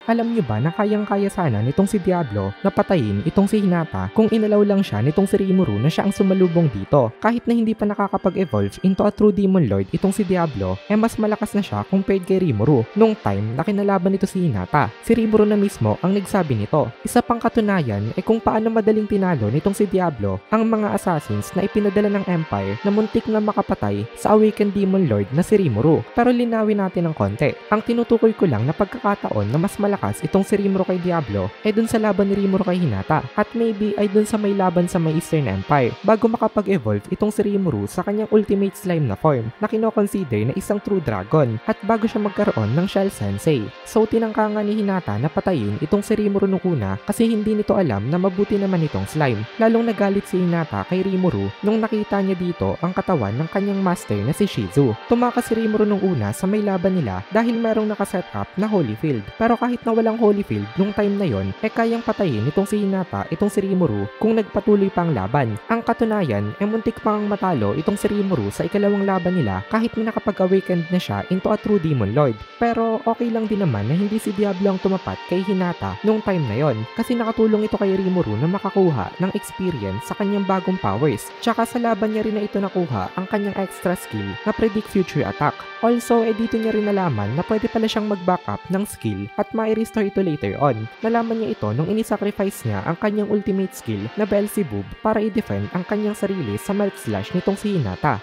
Alam niyo ba na kayang-kaya sana nitong si Diablo na patayin itong si Hinata kung inalaw lang siya nitong si Rimuru na siya ang sumalubong dito. Kahit na hindi pa nakakapag-evolve into a true Demon Lord itong si Diablo, mas malakas na siya compared kay Rimuru nung time na kinalaban nito si Hinata. Si Rimuru na mismo ang nagsabi nito. Isa pang katunayan kung paano madaling tinalo nitong si Diablo ang mga assassins na ipinadala ng Empire na muntik na makapatay sa Awakened Demon Lord na si Rimuru. Pero linawin natin ng konti. Ang tinutukoy ko lang na pagkakataon na mas malakas itong si Rimuru kay Diablo dun sa laban ni Rimuru kay Hinata at maybe ay dun sa may laban sa may Eastern Empire bago makapag-evolve itong si Rimuru sa kanyang ultimate slime na form na kino-consider na isang true dragon at bago siya magkaroon ng Shell Sensei. So tinangka nga ni Hinata na patayin itong si Rimuru nung una kasi hindi nito alam na mabuti naman itong slime. Lalong nagalit si Hinata kay Rimuru nung nakita niya dito ang katawan ng kanyang master na si Shizu. Tumakas si Rimuru nung una sa may laban nila dahil merong nakaset up na Holyfield. Pero kahit na walang Holyfield nung time na yon, kayang patayin itong si Hinata itong si Rimuru kung nagpatuloy pa ang laban. Ang katunayan muntik pang matalo itong si Rimuru sa ikalawang laban nila kahit na nakapag-awakened na siya into a true Demon Lord. Pero okay lang din naman na hindi si Diablo ang tumapat kay Hinata nung time na yon kasi nakatulong ito kay Rimuru na makakuha ng experience sa kanyang bagong powers. Tsaka sa laban niya rin na ito nakuha ang kanyang extra skill na predict future attack. Also, dito niya rin nalaman na pwede pala siyang mag-backup ng skill at mai-restore ito later on. Nalaman niya ito nung inisacrifice niya ang kanyang ultimate skill na Beelzebub para i-defend ang kanyang sarili sa Melt Slash nitong si Hinata.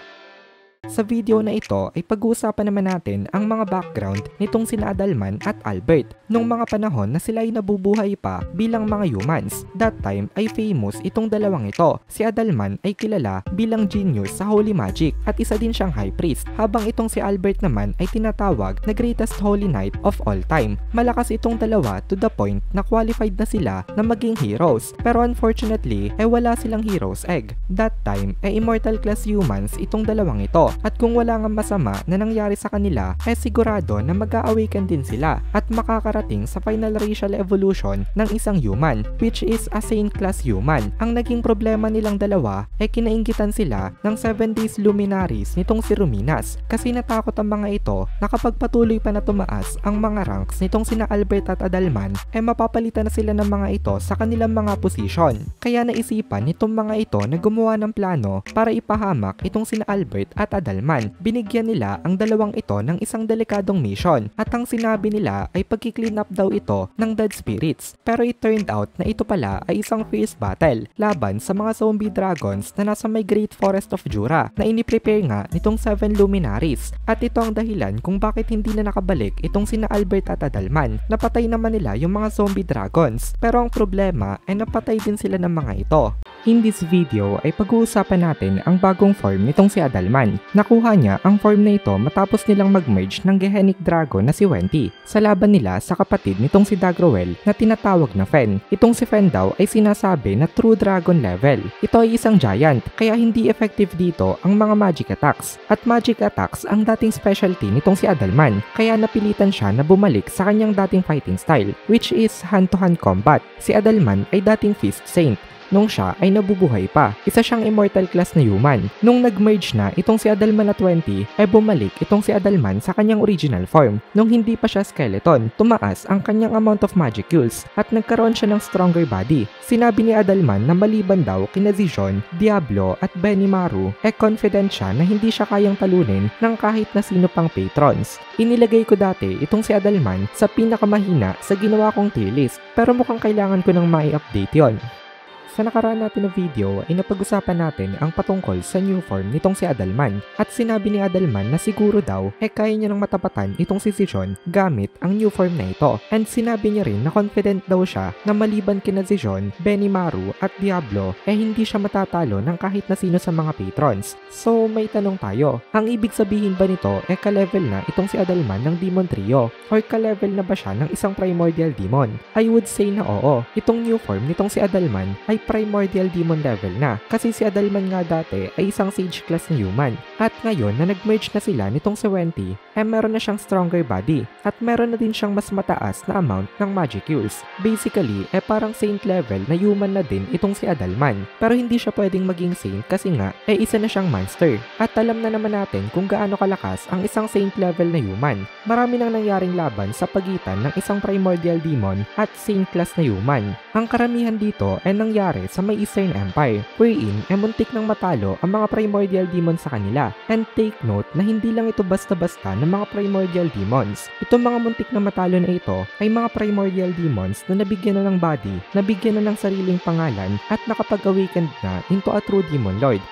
Sa video na ito ay pag-uusapan naman natin ang mga background nitong sina Adalman at Albert nung mga panahon na sila ay nabubuhay pa bilang mga humans. That time ay famous itong dalawang ito. Si Adalman ay kilala bilang genius sa holy magic at isa din siyang high priest, habang itong si Albert naman ay tinatawag na greatest holy knight of all time. Malakas itong dalawa to the point na qualified na sila na maging heroes, pero unfortunately ay wala silang hero's egg. That time ay immortal class humans itong dalawang ito. At kung wala nga masama na nangyari sa kanila, sigurado na mag-a-awaken din sila at makakarating sa final racial evolution ng isang human, which is a saint class human. Ang naging problema nilang dalawa ay kinainggitan sila ng 7 days luminaries nitong si Ruminas kasi natakot ang mga ito na kapag patuloy pa na tumaas ang mga ranks nitong sina Albert at Adalman, mapapalitan na sila ng mga ito sa kanilang mga posisyon. Kaya naisipan nitong mga ito na gumawa ng plano para ipahamak itong sina Albert at Adalman. Binigyan nila ang dalawang ito ng isang delikadong mission at ang sinabi nila ay pagki-clean up daw ito ng dead spirits. Pero it turned out na ito pala ay isang fierce battle laban sa mga zombie dragons na nasa may Great Forest of Jura na iniprepare nga nitong 7 luminaries. At ito ang dahilan kung bakit hindi na nakabalik itong sina Albert at Adalman. Napatay naman nila yung mga zombie dragons, pero ang problema ay napatay din sila ng mga ito. In this video ay pag-uusapan natin ang bagong form nitong si Adalman. Nakuha niya ang form na ito matapos nilang mag-merge ng Gehennic Dragon na si Wenti sa laban nila sa kapatid nitong si Dagrowel na tinatawag na Fen. Itong si Fen daw ay sinasabi na true dragon level. Ito ay isang giant kaya hindi effective dito ang mga magic attacks. At magic attacks ang dating specialty nitong si Adalman kaya napilitan siya na bumalik sa kanyang dating fighting style, which is hand-to-hand combat. Si Adalman ay dating Fist Saint nung siya ay nabubuhay pa. Isa siyang immortal class na human. Nung nag-merge na itong si Adalman na 20, ay bumalik itong si Adalman sa kanyang original form. Nung hindi pa siya skeleton, tumaas ang kanyang amount of magicules at nagkaroon siya ng stronger body. Sinabi ni Adalman na maliban daw kina Zijon, Diablo at Benimaru, confident siya na hindi siya kayang talunin ng kahit na sino pang patrons. Inilagay ko dati itong si Adalman sa pinakamahina sa ginawa kong tier list, pero mukhang kailangan ko nang mai-update yon. Sa nakaraan natin na video ay napag-usapan natin ang patungkol sa new form nitong si Adalman at sinabi ni Adalman na siguro daw kaya niya nang matapatan itong si Zijon gamit ang new form na ito, and sinabi niya rin na confident daw siya na maliban kina Zijon, Benimaru at Diablo hindi siya matatalo ng kahit na sino sa mga patrons. So may tanong tayo, ang ibig sabihin ba nito ka-level na itong si Adalman ng Demon Trio or ka-level na ba siya ng isang primordial demon? I would say na oo, itong new form nitong si Adalman ay primordial demon level na kasi si Adalman nga dati ay isang sage class na human at ngayon na nag-merge na sila nitong si Wenti meron na siyang stronger body at meron na din siyang mas mataas na amount ng Magicuse. Basically, parang saint level na human na din itong si Adalman. Pero hindi siya pwedeng maging saint kasi nga, isa na siyang monster. At alam na naman natin kung gaano kalakas ang isang saint level na human. Marami nang nangyaring laban sa pagitan ng isang primordial demon at saint class na human. Ang karamihan dito ay nangyari sa may Eastern Empire, wherein muntik nang matalo ang mga primordial demons sa kanila. And take note na hindi lang ito basta-basta ng mga primordial demons. Itong mga muntik na matalo na ito ay mga primordial demons na nabigyan na ng body, nabigyan na ng sariling pangalan at nakapag-awakened na into a true demon lord.